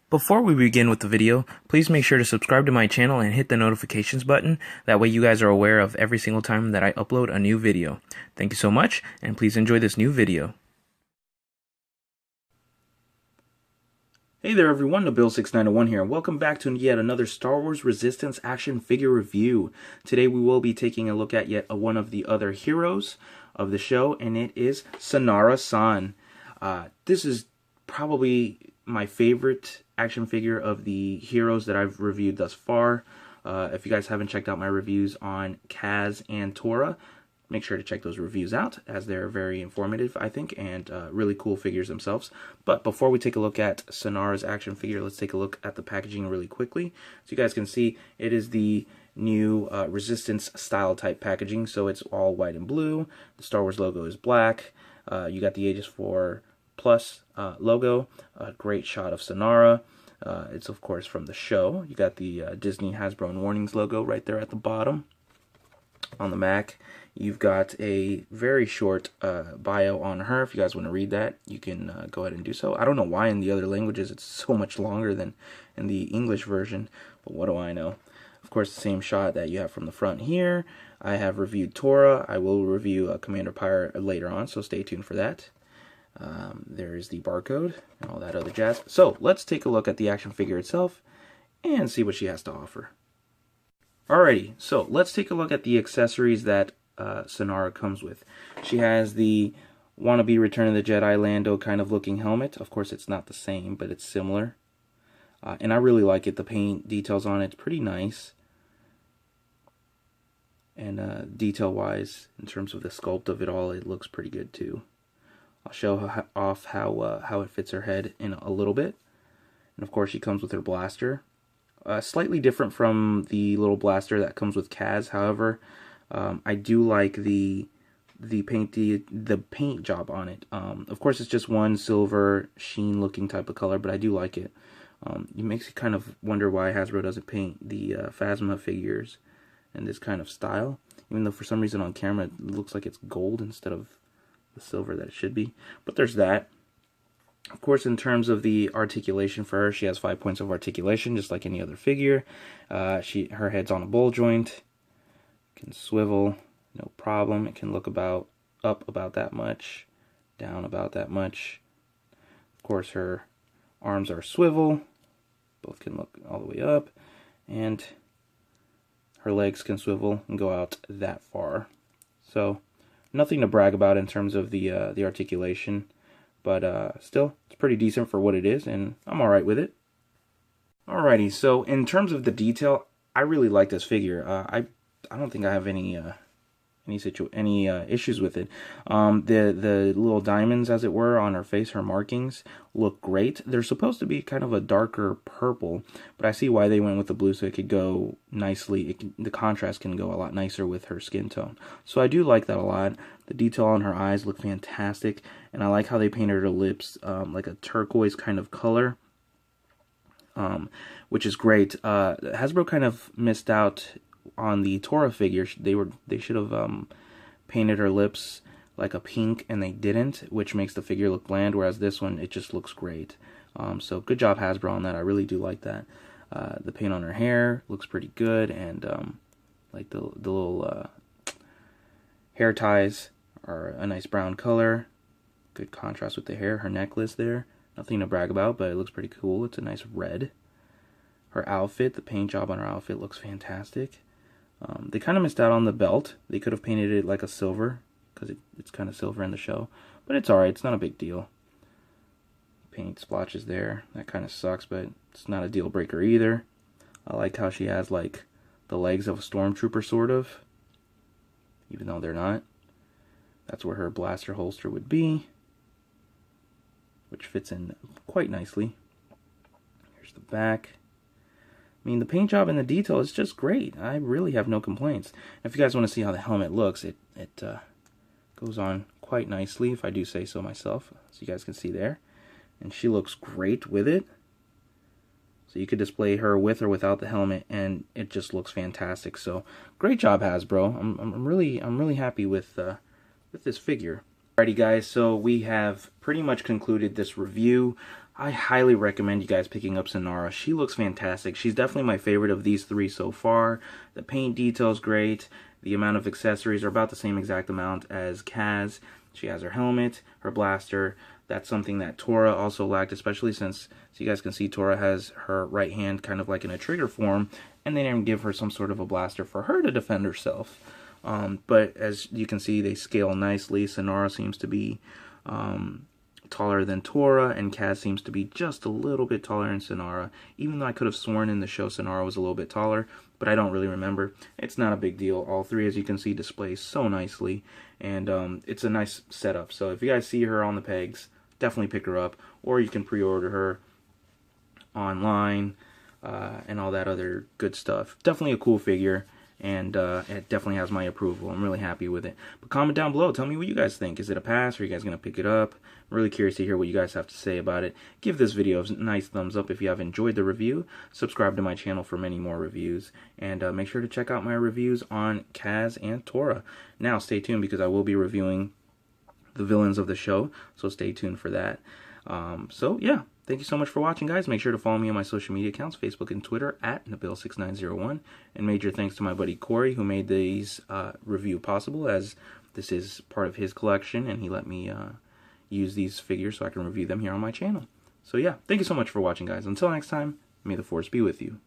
Before we begin with the video, please make sure to subscribe to my channel and hit the notifications button. That way you guys are aware of every single time that I upload a new video. Thank you so much, and please enjoy this new video. Hey there everyone, Nabil6901 here, and welcome back to yet another Star Wars Resistance action figure review. Today we will be taking a look at yet one of the other heroes of the show, and it is Synara-san. This is probably my favorite action figure of the heroes that I've reviewed thus far. If you guys haven't checked out my reviews on Kaz and Tora, make sure to check those reviews out, as they're very informative, I think, and really cool figures themselves. But before we take a look at Synara's action figure, let's take a look at the packaging really quickly. So you guys can see it is the new Resistance style type packaging, so it's all white and blue. The Star Wars logo is black. You got the Aegis 4 Plus logo, a great shot of Synara. It's of course from the show. You got the Disney, Hasbro, and Warnings logo right there at the bottom. On the Mac, you've got a very short bio on her. If you guys want to read that, you can go ahead and do so. I don't know why in the other languages it's so much longer than in the English version, but what do I know? Of course, the same shot that you have from the front here. I have reviewed Tora. I will review Commander Pyre later on, so stay tuned for that. There is the barcode and all that other jazz. So let's take a look at the action figure itself and see what she has to offer. Alrighty, so let's take a look at the accessories that Synara comes with. She has the wannabe Return of the Jedi Lando kind of looking helmet. Of course, it's not the same, but it's similar. And I really like it. The paint details on it's pretty nice. And detail-wise, in terms of the sculpt of it all, it looks pretty good too. I'll show off how it fits her head in a little bit. And of course, she comes with her blaster. Slightly different from the little blaster that comes with Kaz. However, I do like the paint job on it. Of course, it's just one silver sheen looking type of color, but I do like it. It makes you kind of wonder why Hasbro doesn't paint the Phasma figures in this kind of style, even though for some reason on camera it looks like it's gold instead of the silver that it should be. But there's that. Of course, in terms of the articulation for her, she has 5 points of articulation, just like any other figure. Her head's on a ball joint. It can swivel, no problem. It can look up about that much, down about that much. Of course, her arms are swivel. Both can look all the way up, and her legs can swivel and go out that far. So, nothing to brag about in terms of the articulation. But still, it's pretty decent for what it is, and I'm alright with it. Alrighty, so in terms of the detail, I really like this figure. I don't think I have any issues with it. The little diamonds, as it were, on her face, her markings, look great. They're supposed to be kind of a darker purple, but I see why they went with the blue, so it could go nicely. The contrast can go a lot nicer with her skin tone. So I do like that a lot. The detail on her eyes look fantastic, and I like how they painted her lips like a turquoise kind of color, which is great. Hasbro kind of missed out on the Tora figure. They should have painted her lips like a pink, and they didn't, which makes the figure look bland, whereas this one, it just looks great. So good job Hasbro on that. I really do like that. The paint on her hair looks pretty good, and like the little hair ties are a nice brown color. Good contrast with the hair. Her necklace there, nothing to brag about, but it looks pretty cool. It's a nice red. Her outfit, the paint job on her outfit looks fantastic. They kind of missed out on the belt. They could have painted it like a silver, because it's kind of silver in the show. But it's alright, it's not a big deal. Paint splotches there. That kind of sucks, but it's not a deal breaker either. I like how she has like the legs of a stormtrooper, sort of. Even though they're not. That's where her blaster holster would be, which fits in quite nicely. Here's the back. I mean, the paint job and the detail is just great. I really have no complaints. If you guys want to see how the helmet looks, it goes on quite nicely, if I do say so myself, as you guys can see there. And she looks great with it. So you could display her with or without the helmet, and it just looks fantastic. So great job, Hasbro. I'm really happy with this figure. Alrighty guys, so we have pretty much concluded this review. I highly recommend you guys picking up Synara. She looks fantastic. She's definitely my favorite of these three so far. The paint detail's great. The amount of accessories are about the same exact amount as Kaz. She has her helmet, her blaster. That's something that Tora also lacked, especially since, so you guys can see, Tora has her right hand kind of like in a trigger form, and they didn't give her some sort of a blaster for her to defend herself. But as you can see, they scale nicely. Synara seems to be taller than Tora, and Kaz seems to be just a little bit taller than Synara, even though I could have sworn in the show Synara was a little bit taller, but I don't really remember. It's not a big deal. All three, as you can see, display so nicely, and it's a nice setup. So if you guys see her on the pegs, definitely pick her up, or you can pre-order her online and all that other good stuff. Definitely a cool figure, and it definitely has my approval. I'm really happy with it. But comment down below. Tell me what you guys think. Is it a pass? Are you guys going to pick it up? I'm really curious to hear what you guys have to say about it. Give this video a nice thumbs up if you have enjoyed the review. Subscribe to my channel for many more reviews. And make sure to check out my reviews on Kaz and Tora. Now, stay tuned because I will be reviewing the villains of the show. So stay tuned for that. So, yeah. Thank you so much for watching, guys. Make sure to follow me on my social media accounts, Facebook and Twitter, at Nabil6901. And major thanks to my buddy Corey, who made these review possible, as this is part of his collection, and he let me use these figures so I can review them here on my channel. So yeah, thank you so much for watching, guys. Until next time, may the Force be with you.